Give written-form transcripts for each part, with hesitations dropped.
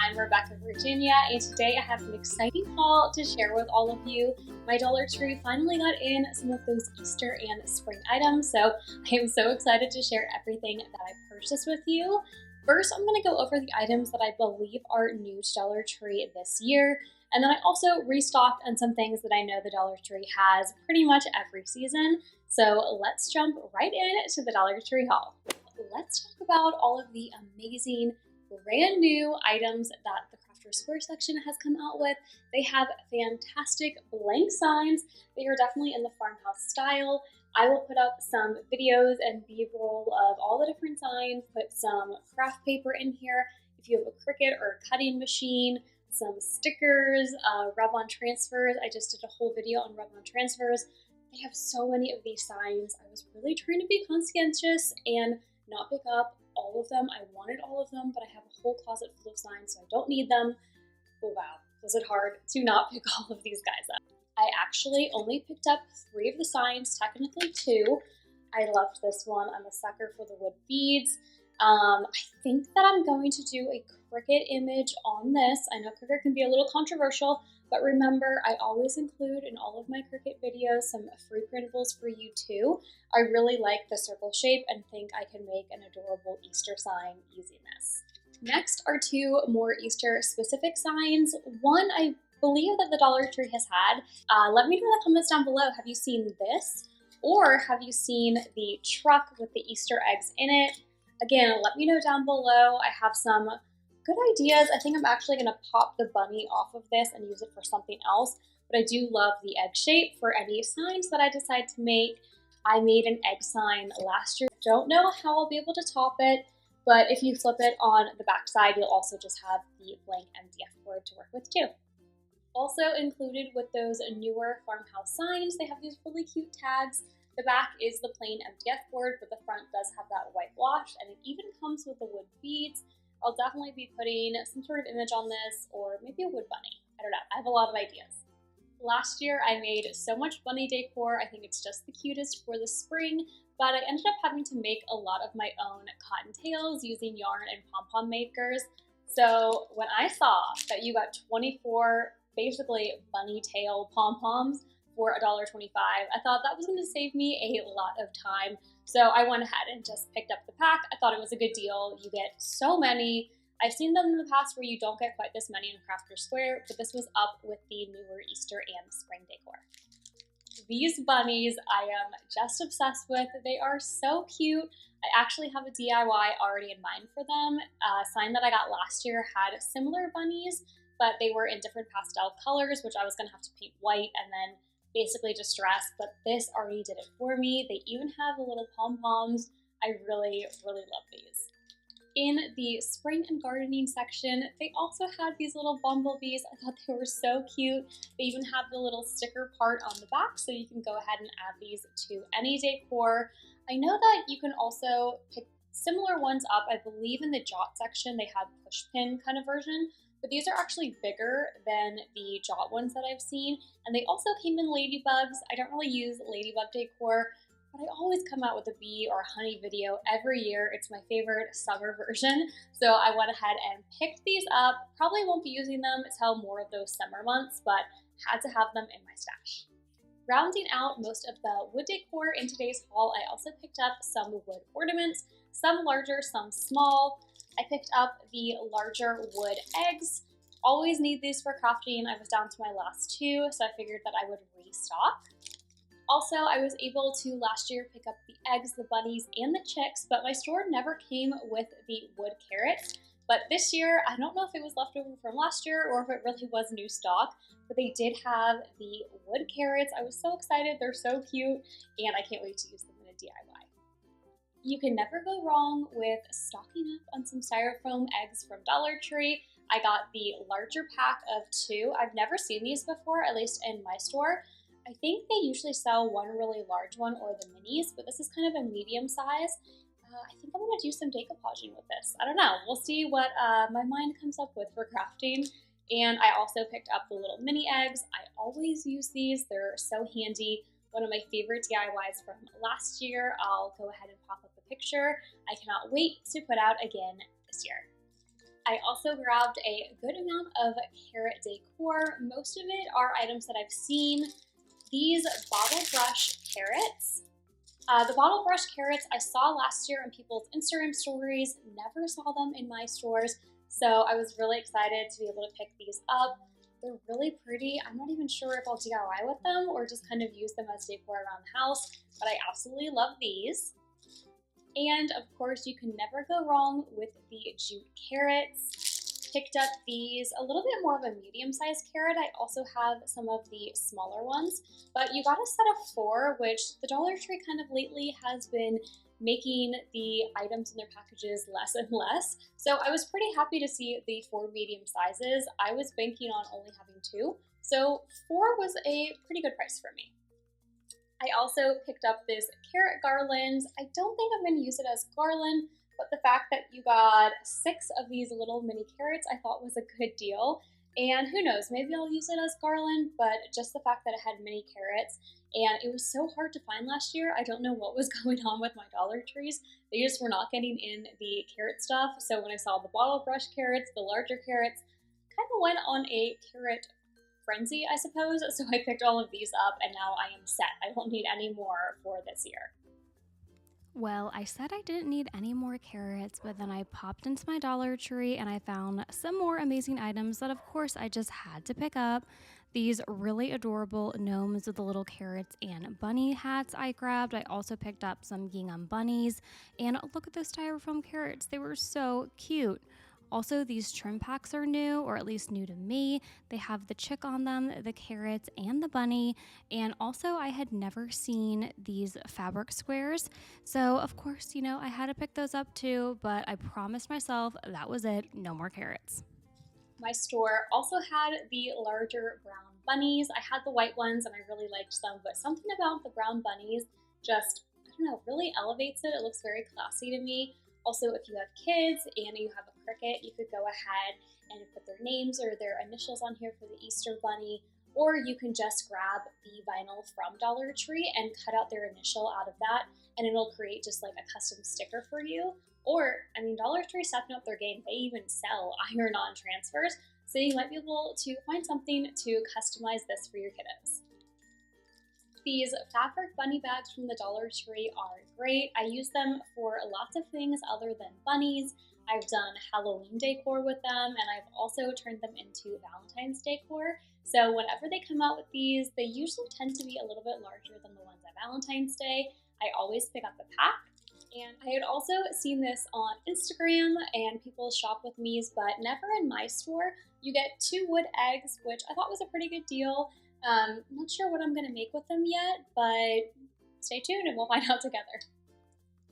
I'm Rebecca Virginia, and today I have an exciting haul to share with all of you. My Dollar Tree finally got in some of those Easter and spring items, so I am so excited to share everything that I purchased with you. First, I'm going to go over the items that I believe are new to Dollar Tree this year, and then I also restocked on some things that I know the Dollar Tree has pretty much every season. So let's jump right into the Dollar Tree haul. Let's talk about all of the amazing brand new items that the Crafters Square section has come out with. They have fantastic blank signs. They are definitely in the farmhouse style. I will put up some videos and B-roll of all the different signs, put some craft paper in here. If you have a Cricut or a cutting machine, some stickers, rub-on transfers. I just did a whole video on rub-on transfers. They have so many of these signs. I was really trying to be conscientious and not pick up all of them. I wanted all of them, but I have a whole closet full of signs, so I don't need them. But wow, was it hard to not pick all of these guys up. I actually only picked up 3 of the signs, technically 2. I loved this one. I'm a sucker for the wood beads. I think that I'm going to do a Cricut image on this. I know Cricut can be a little controversial, but remember, I always include in all of my Cricut videos some free printables for you too. I really like the circle shape and think I can make an adorable Easter sign using this. Next are 2 more Easter specific signs. One I believe that the Dollar Tree has had. Let me know in the comments down below, have you seen this? Or have you seen the truck with the Easter eggs in it? Again, let me know down below. I have some good ideas. I think I'm actually going to pop the bunny off of this and use it for something else, but I do love the egg shape for any signs that I decide to make. I made an egg sign last year. Don't know how I'll be able to top it, but if you flip it on the back side, you'll also just have the blank MDF board to work with too. Also included with those newer farmhouse signs, they have these really cute tags. The back is the plain MDF board, but the front does have that white wash, and it even comes with the wood beads. I'll definitely be putting some sort of image on this, or maybe a wood bunny. I don't know, I have a lot of ideas. Last year I made so much bunny decor. I think it's just the cutest for the spring, but I ended up having to make a lot of my own cottontails using yarn and pom-pom makers. So when I saw that you got 24 basically bunny tail pom-poms for $1.25, I thought that was going to save me a lot of time. So I went ahead and just picked up the pack. I thought it was a good deal. You get so many. I've seen them in the past where you don't get quite this many in Crafters Square, but this was up with the newer Easter and spring decor. These bunnies I am just obsessed with. They are so cute. I actually have a DIY already in mind for them. A sign that I got last year had similar bunnies, but they were in different pastel colors, which I was going to have to paint white and then basically distressed, but this already did it for me. They even have the little pom-poms. I really, really love these. In the spring and gardening section, they also had these little bumblebees. I thought they were so cute. They even have the little sticker part on the back, so you can go ahead and add these to any decor. I know that you can also pick similar ones up. I believe in the jot section, they had push pin kind of version, but these are actually bigger than the jot ones that I've seen. And they also came in ladybugs. I don't really use ladybug decor, but I always come out with a bee or a honey video every year. It's my favorite summer version. So I went ahead and picked these up. Probably won't be using them until more of those summer months, but had to have them in my stash. Rounding out most of the wood decor in today's haul, I also picked up some wood ornaments, some larger, some small. I picked up the larger wood eggs. Always need these for crafting. I was down to my last 2, so I figured that I would restock. Also, I was able to last year pick up the eggs, the bunnies, and the chicks, but my store never came with the wood carrots. But this year, I don't know if it was leftover from last year or if it really was new stock, but they did have the wood carrots. I was so excited. They're so cute, and I can't wait to use them in a DIY. You can never go wrong with stocking up on some styrofoam eggs from Dollar Tree. I got the larger pack of 2. I've never seen these before, at least in my store. I think they usually sell one really large one or the minis, but this is kind of a medium size. I think I'm going to do some decoupaging with this. I don't know. We'll see what my mind comes up with for crafting. And I also picked up the little mini eggs. I always use these. They're so handy. One of my favorite DIYs from last year. I'll go ahead and pop up a picture. I cannot wait to put out again this year. I also grabbed a good amount of carrot decor. Most of it are items that I've seen. These bottle brush carrots. The bottle brush carrots I saw last year in people's Instagram stories, never saw them in my stores, so I was really excited to be able to pick these up. They're really pretty. I'm not even sure if I'll DIY with them or just kind of use them as decor around the house, but I absolutely love these. And of course, you can never go wrong with the jute carrots. Picked up these, a little bit more of a medium-sized carrot. I also have some of the smaller ones, but you got a set of 4, which the Dollar Tree kind of lately has been making the items in their packages less and less. So I was pretty happy to see the 4 medium sizes. I was banking on only having 2, so 4 was a pretty good price for me. I also picked up this carrot garland. I don't think I'm going to use it as garland, but the fact that you got 6 of these little mini carrots I thought was a good deal. And who knows, maybe I'll use it as garland, but just the fact that it had mini carrots, and it was so hard to find last year. I don't know what was going on with my Dollar Trees. They just were not getting in the carrot stuff. So when I saw the bottle brush carrots, the larger carrots, kind of went on a carrot frenzy, I suppose. So I picked all of these up and now I am set. I don't need any more for this year. Well, I said I didn't need any more carrots, but then I popped into my Dollar Tree and I found some more amazing items that of course I just had to pick up. These really adorable gnomes with the little carrots and bunny hats I grabbed. I also picked up some gingham bunnies, and look at those styrofoam carrots. They were so cute. Also, these trim packs are new, or at least new to me. They have the chick on them, the carrots, and the bunny. And also, I had never seen these fabric squares. So, of course, I had to pick those up too, but I promised myself that was it, no more carrots. My store also had the larger brown bunnies. I had the white ones and I really liked them, but something about the brown bunnies just, I don't know, really elevates it. It looks very classy to me. Also, if you have kids and you have a Cricut, you could go ahead and put their names or their initials on here for the Easter bunny, or you can just grab the vinyl from Dollar Tree and cut out their initial out of that, and it'll create just like a custom sticker for you. Or, Dollar Tree stepping up their game. They even sell iron-on transfers, so you might be able to find something to customize this for your kiddos. These fabric bunny bags from the Dollar Tree are great. I use them for lots of things other than bunnies. I've done Halloween decor with them, and I've also turned them into Valentine's decor. So whenever they come out with these, they usually tend to be a little bit larger than the ones at Valentine's Day. I always pick up a pack. And I had also seen this on Instagram and people shop with these, but never in my store. You get 2 wood eggs, which I thought was a pretty good deal. Not sure what I'm going to make with them yet, but stay tuned and we'll find out together.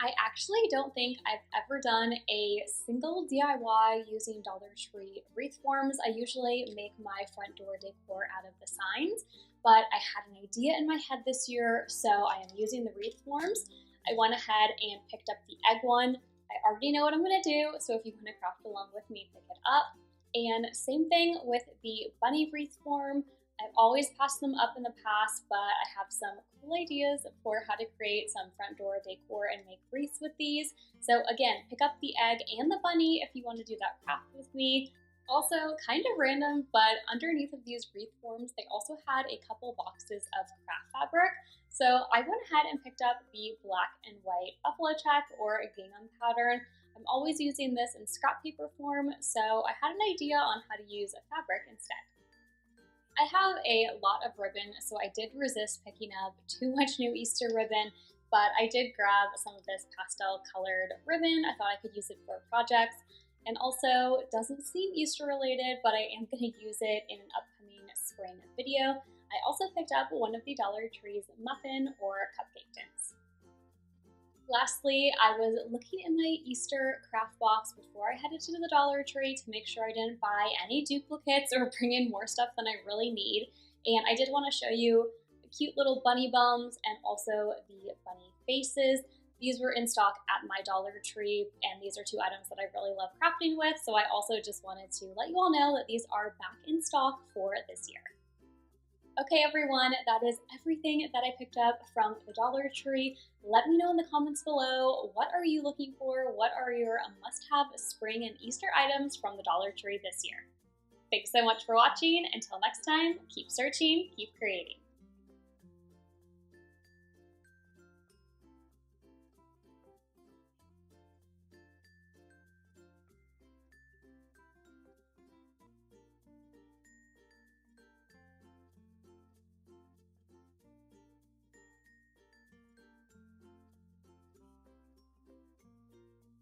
I actually don't think I've ever done a single DIY using Dollar Tree wreath forms. I usually make my front door decor out of the signs, but I had an idea in my head this year, so I am using the wreath forms. I went ahead and picked up the egg one. I already know what I'm going to do, so if you want to craft along with me, pick it up. And same thing with the bunny wreath form. I've always passed them up in the past, but I have some cool ideas for how to create some front door decor and make wreaths with these. So again, pick up the egg and the bunny if you want to do that craft with me. Also, kind of random, but underneath of these wreath forms, they also had a couple boxes of craft fabric. So I went ahead and picked up the black and white buffalo check or a gingham pattern. I'm always using this in scrap paper form, so I had an idea on how to use a fabric instead. I have a lot of ribbon, so I did resist picking up too much new Easter ribbon, but I did grab some of this pastel colored ribbon. I thought I could use it for projects. And also, it doesn't seem Easter related, but I am going to use it in an upcoming spring video. I also picked up one of the Dollar Tree's muffin or cupcake tins. Lastly, I was looking in my Easter craft box before I headed to the Dollar Tree to make sure I didn't buy any duplicates or bring in more stuff than I really need. And I did want to show you the cute little bunny bums and also the bunny faces. These were in stock at my Dollar Tree, and these are 2 items that I really love crafting with, so I also just wanted to let you all know that these are back in stock for this year. Okay, everyone, that is everything that I picked up from the Dollar Tree. Let me know in the comments below, what are you looking for? What are your must-have spring and Easter items from the Dollar Tree this year? Thanks so much for watching. Until next time, keep searching, keep creating.